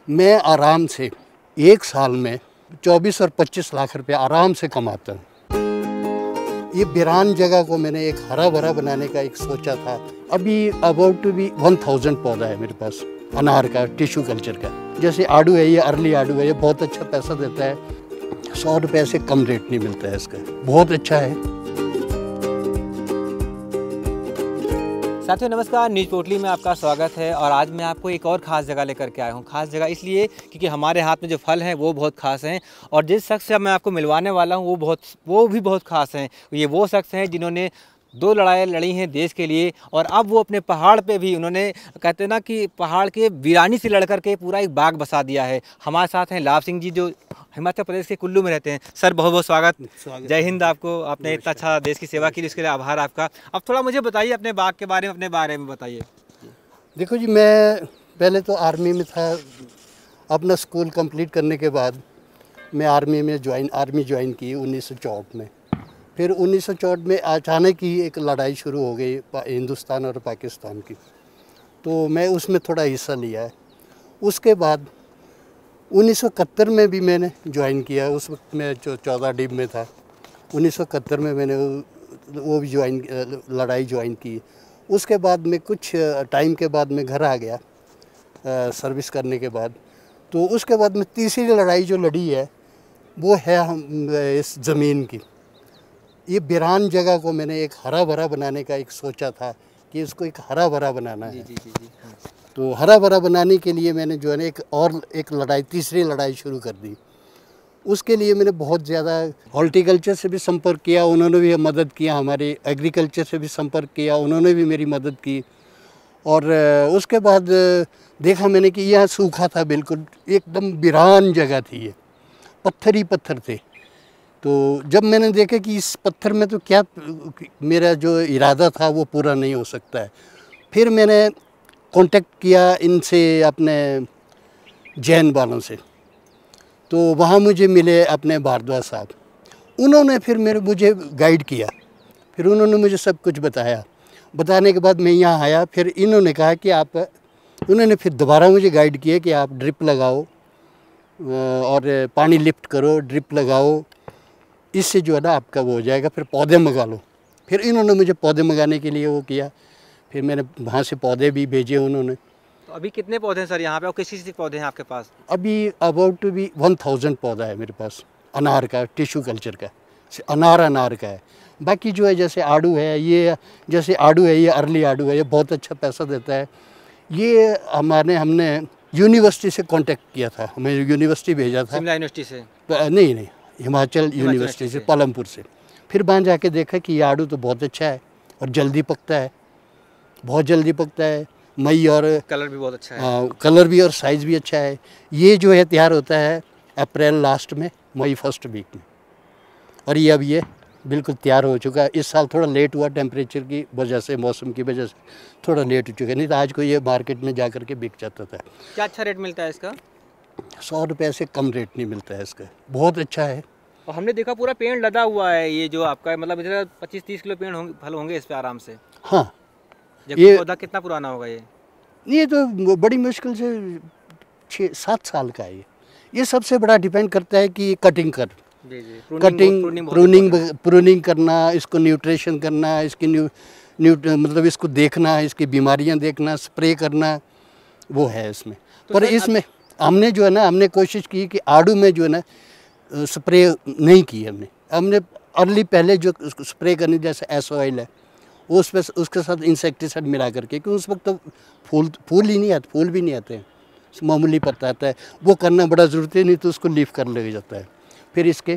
मैं आराम से एक साल में 24 और 25 लाख रुपए आराम से कमाता हूँ। ये वीरान जगह को मैंने एक हरा भरा बनाने का एक सोचा था। अभी अबाउट टू बी 1000 पौधा है मेरे पास अनार का, टिश्यू कल्चर का। जैसे आड़ू है, ये अर्ली आड़ू है, ये बहुत अच्छा पैसा देता है। 100 रुपये से कम रेट नहीं मिलता है इसका, बहुत अच्छा है। साथियों नमस्कार, न्यूज़ पोटली में आपका स्वागत है। और आज मैं आपको एक और ख़ास जगह लेकर के आया हूँ। ख़ास जगह इसलिए क्योंकि हमारे हाथ में जो फल हैं वो बहुत ख़ास हैं, और जिस शख्स से मैं आपको मिलवाने वाला हूँ वो भी बहुत ख़ास हैं। ये वो शख्स हैं जिन्होंने 2 लड़ाइयाँ लड़ी हैं देश के लिए, और अब वो अपने पहाड़ पे भी उन्होंने, कहते हैं ना कि पहाड़ के वीरानी से लड़ कर के पूरा एक बाग बसा दिया है। हमारे साथ हैं लाभ सिंह जी, जो हिमाचल प्रदेश के कुल्लू में रहते हैं। सर बहुत बहुत स्वागत। जय हिंद आपको। आपने इतना अच्छा देश की सेवा की, इसके लिए आभार आपका। अब थोड़ा मुझे बताइए अपने बाग के बारे में, अपने बारे में बताइए। देखो जी, मैं पहले तो आर्मी में था। अपना स्कूल कंप्लीट करने के बाद मैं आर्मी ज्वाइन की 1964 में। फिर 1964 में अचानक ही एक लड़ाई शुरू हो गई हिंदुस्तान और पाकिस्तान की, तो मैं उसमें थोड़ा हिस्सा लिया है। उसके बाद 1971 में भी मैंने ज्वाइन किया। उस वक्त मैं 14 डिब में था। 1971 में मैंने वो भी लड़ाई ज्वाइन की। उसके बाद में कुछ टाइम के बाद मैं घर आ गया सर्विस करने के बाद। तो उसके बाद में तीसरी लड़ाई जो लड़ी है वो है हम इस ज़मीन की। ये वीरान जगह को मैंने एक हरा भरा बनाने का एक सोचा था कि इसको एक हरा भरा बनाना है। जी। तो हरा भरा बनाने के लिए मैंने जो है ना एक लड़ाई, तीसरी लड़ाई शुरू कर दी। उसके लिए मैंने बहुत ज़्यादा हॉर्टिकल्चर से भी संपर्क किया, उन्होंने भी मदद किया। हमारे एग्रीकल्चर से भी संपर्क किया, उन्होंने भी मेरी मदद की। और उसके बाद देखा मैंने कि यह सूखा था, बिल्कुल एकदम वीरान जगह थी, ये पत्थर ही पत्थर थे। तो जब मैंने देखा कि इस पत्थर में तो क्या मेरा जो इरादा था वो पूरा नहीं हो सकता है, फिर मैंने कांटेक्ट किया इनसे, अपने जैन वालों से। तो वहाँ मुझे मिले अपने भारद्वाज साहब। उन्होंने फिर मुझे गाइड किया। फिर उन्होंने मुझे सब कुछ बताया। बताने के बाद मैं यहाँ आया। फिर इन्होंने कहा कि उन्होंने फिर दोबारा मुझे गाइड किया कि आप ड्रिप लगाओ और पानी लिफ्ट करो, ड्रिप लगाओ, इससे जो है ना आपका वो हो जाएगा। फिर पौधे मंगा लो। फिर इन्होंने मुझे पौधे मंगाने के लिए वो किया। फिर मैंने वहाँ से पौधे भी भेजे उन्होंने। तो अभी कितने पौधे हैं सर यहाँ पे, और किस चीज़ के पौधे हैं आपके पास? अभी अबाउट टू बी 1000 पौधा है मेरे पास अनार का, टिश्यू कल्चर का। अनार का है। बाकी जो है जैसे आड़ू है, ये अर्ली आड़ू है, ये बहुत अच्छा पैसा देता है। ये हमने यूनिवर्सिटी से कांटेक्ट किया था, हमें यूनिवर्सिटी भेजा था। शिमला यूनिवर्सिटी से? नहीं, हिमाचल यूनिवर्सिटी से, पालमपुर से। फिर वहाँ जाके देखा कि ये आड़ू तो बहुत अच्छा है और जल्दी पकता है, बहुत जल्दी पकता है। मई और कलर भी बहुत अच्छा है। कलर भी और साइज़ भी अच्छा है। ये जो है तैयार होता है अप्रैल लास्ट में, मई फर्स्ट वीक में। और ये बिल्कुल तैयार हो चुका है। इस साल थोड़ा लेट हुआ, टेम्परेचर की वजह से, मौसम की वजह से थोड़ा लेट हो चुका है, नहीं तो आज को ये मार्केट में जा कर के बिक जाता था। क्या अच्छा रेट मिलता है इसका? 100 रुपये से कम रेट नहीं मिलता है इसका, बहुत अच्छा है। और हमने देखा पूरा पेड़ लदा हुआ है ये जो आपका है, मतलब इधर 25-30 किलो फल होंगे इस पे आराम से। हाँ, ये पौधा कितना पुराना होगा ये तो बड़ी मुश्किल से 6-7 साल का है। ये सबसे बड़ा डिपेंड करता है कि कटिंग प्रूनिंग करना, इसको न्यूट्रिशन करना, इसकी मतलब इसको देखना, इसकी बीमारियां देखना, स्प्रे करना, वो है इसमें। तो पर इसमें हमने कोशिश की कि आड़ू में जो है ना स्प्रे नहीं की हमने अर्ली पहले जो स्प्रे करनी, जैसे एस ऑयल है, उसके साथ इंसेक्टिसाइड मिला करके, क्योंकि उस वक्त तो फूल भी नहीं आते हैं, मामूली पत्ता आता है, वो करना बड़ा ज़रूरी है, नहीं तो उसको लीफ कर लग जाता है। फिर इसके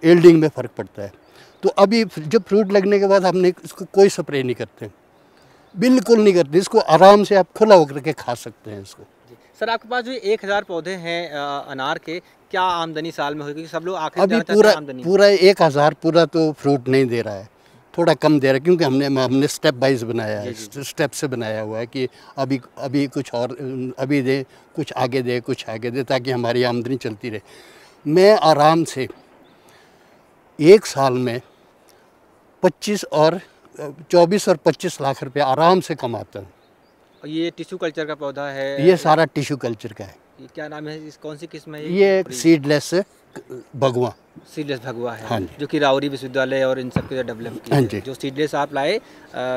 एल्डिंग में फ़र्क पड़ता है। तो अभी जब फ्रूट लगने के बाद हमने इसको कोई स्प्रे नहीं करते, बिल्कुल नहीं करते। इसको आराम से आप खुला होकर के खा सकते हैं इसको। सर आपके पास जो 1000 पौधे हैं अनार के, क्या आमदनी साल में होगी? क्योंकि सब लोग आखिर अभी पूरा 1000 पूरा तो फ्रूट नहीं दे रहा है, थोड़ा कम दे रहा है, क्योंकि हमने स्टेप वाइज बनाया है, स्टेप से बनाया हुआ है कि अभी कुछ और अभी दे, कुछ आगे दे, ताकि हमारी आमदनी चलती रहे। मैं आराम से एक साल में 24 और 25 लाख रुपए आराम से कमाता हूँ। ये टिश्यू कल्चर का पौधा है? ये सारा टिश्यू कल्चर का है। ये क्या नाम है, इस कौन सी किस्म है ये सीडलेस भगवा, सीडलेस भगवा है। हाँ जी। जो कि रावरी विश्वविद्यालय और इन सब के डेवलप की हाँ है, जी। जो सीडलेस आप लाए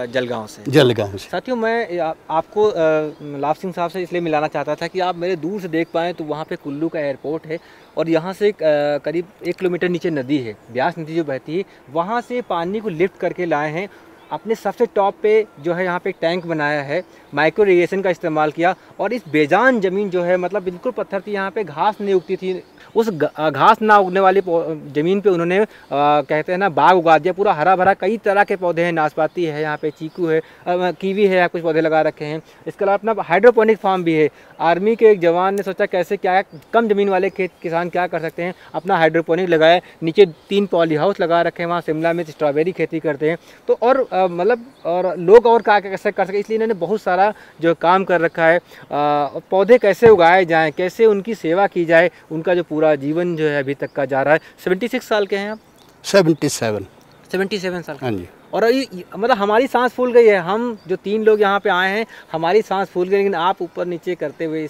जलगांव से। जलगांव से। साथियों, मैं आपको लाभ सिंह साहब से इसलिए मिलाना चाहता था कि आप मेरे दूर से देख पाएँ तो वहाँ पे कुल्लू का एयरपोर्ट है और यहाँ से करीब 1 किलोमीटर नीचे नदी है, ब्यास नदी जो बहती है, वहाँ से पानी को लिफ्ट करके लाए हैं। अपने सबसे टॉप पे जो है यहाँ पे एक टैंक बनाया है, माइक्रो इरिगेशन का इस्तेमाल किया और इस बेजान ज़मीन जो है, मतलब बिल्कुल पत्थर थी, यहाँ पे घास नहीं उगती थी, उस घास ना उगने वाली ज़मीन पे उन्होंने कहते हैं ना बाग उगा दिया, पूरा हरा भरा। कई तरह के पौधे हैं, नाशपाती है, यहाँ पे चीकू है, कीवी है, कुछ पौधे लगा रखे हैं। इसके अलावा अपना हाइड्रोपोनिक फार्म भी है। आर्मी के एक जवान ने सोचा कैसे क्या कम ज़मीन वाले किसान क्या कर सकते हैं, अपना हाइड्रोपोनिक लगाया, नीचे 3 पॉली हाउस लगा रखे हैं, वहाँ शिमला मिर्च स्ट्रॉबेरी खेती करते हैं। तो और मतलब और लोग और क्या कैसे कर सके, इसलिए इन्होंने बहुत सारा जो काम कर रखा है। पौधे कैसे उगाए जाएँ, कैसे उनकी सेवा की जाए, उनका जो पूरा जीवन जो है अभी तक का जा रहा है। 76 साल के हैं आप? 77 साल। हाँ जी। और मतलब हमारी सांस फूल गई है, हम जो 3 लोग यहाँ पे आए हैं हमारी सांस फूल गई, लेकिन आप ऊपर नीचे करते हुए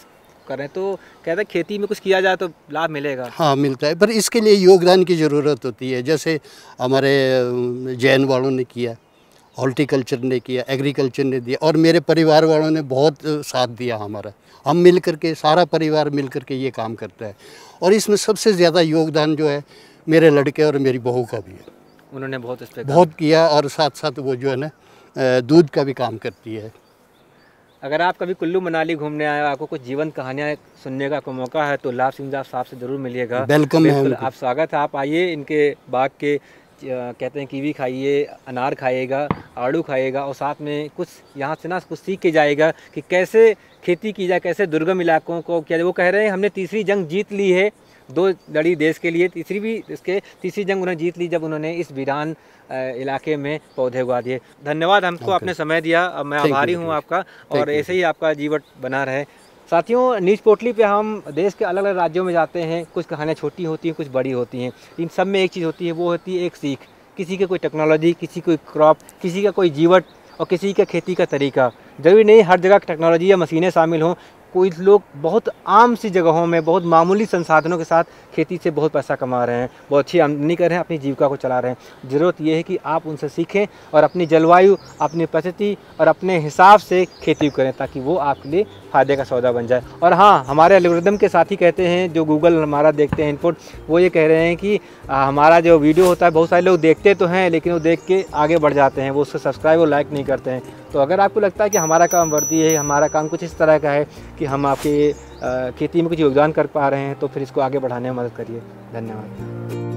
कर रहे हैं। तो कहते हैं खेती में कुछ किया जाए तो लाभ मिलेगा। हाँ मिलता है, पर इसके लिए योगदान की ज़रूरत होती है। जैसे हमारे जैन वालों ने किया, हॉर्टिकल्चर ने किया, एग्रीकल्चर ने दिया और मेरे परिवार वालों ने बहुत साथ दिया हमारा। हम मिल करके, सारा परिवार मिल करके ये काम करता है और इसमें सबसे ज़्यादा योगदान जो है मेरे लड़के और मेरी बहू का भी है। उन्होंने बहुत इस पे बहुत किया और साथ साथ वो जो है ना दूध का भी काम करती है। अगर आप कभी कुल्लू मनाली घूमने आए, आपको कुछ जीवन कहानियाँ सुनने का आपको मौका है तो लाभ सिंह साहब से ज़रूर मिलिएगा। वेलकम है बिल्कुल, उनको। आप स्वागत है। आप आइए, इनके बाग के कहते हैं कीवी खाइए, अनार खाइएगा, आड़ू खाइएगा और साथ में कुछ यहाँ से ना कुछ सीख के जाएगा कि कैसे खेती की जाए, कैसे दुर्गम इलाकों को क्या। वो कह रहे हैं हमने तीसरी जंग जीत ली है, 2 लड़ी देश के लिए, तीसरी जंग उन्होंने जीत ली जब उन्होंने इस वीरान इलाके में पौधे उगा दिए। धन्यवाद हमको आपने समय दिया, अब मैं आभारी हूँ आपका और ऐसे ही आपका जीवन बना रहे। साथियों, न्यूज़ पोर्टली पे हम देश के अलग अलग राज्यों में जाते हैं, कुछ कहानियाँ छोटी होती हैं, कुछ बड़ी होती हैं, इन सब में एक चीज़ होती है, वो होती है एक सीख। किसी के कोई टेक्नोलॉजी, किसी कोई क्रॉप, किसी का कोई जीवट और किसी का खेती का तरीका। ज़रूरी नहीं हर जगह टेक्नोलॉजी या मशीनें शामिल हों। कोई लोग बहुत आम सी जगहों में बहुत मामूली संसाधनों के साथ खेती से बहुत पैसा कमा रहे हैं, बहुत अच्छी आमदनी कर रहे हैं, अपनी जीविका को चला रहे हैं। ज़रूरत यह है कि आप उनसे सीखें और अपनी जलवायु, अपनी परिस्थिति और अपने हिसाब से खेती करें ताकि वो आपके लिए फ़ायदे का सौदा बन जाए। और हाँ, हमारे एल्गोरिदम के साथी कहते हैं, जो गूगल हमारा देखते हैं इनपुट, वो ये कह रहे हैं कि हमारा जो वीडियो होता है बहुत सारे लोग देखते तो हैं लेकिन वो देख के आगे बढ़ जाते हैं, वो उसको सब्सक्राइब और लाइक नहीं करते हैं। तो अगर आपको लगता है कि हमारा काम वर्दी है, हमारा काम कुछ इस तरह का है कि हम आपके खेती में कुछ योगदान कर पा रहे हैं, तो फिर इसको आगे बढ़ाने में मदद करिए। धन्यवाद।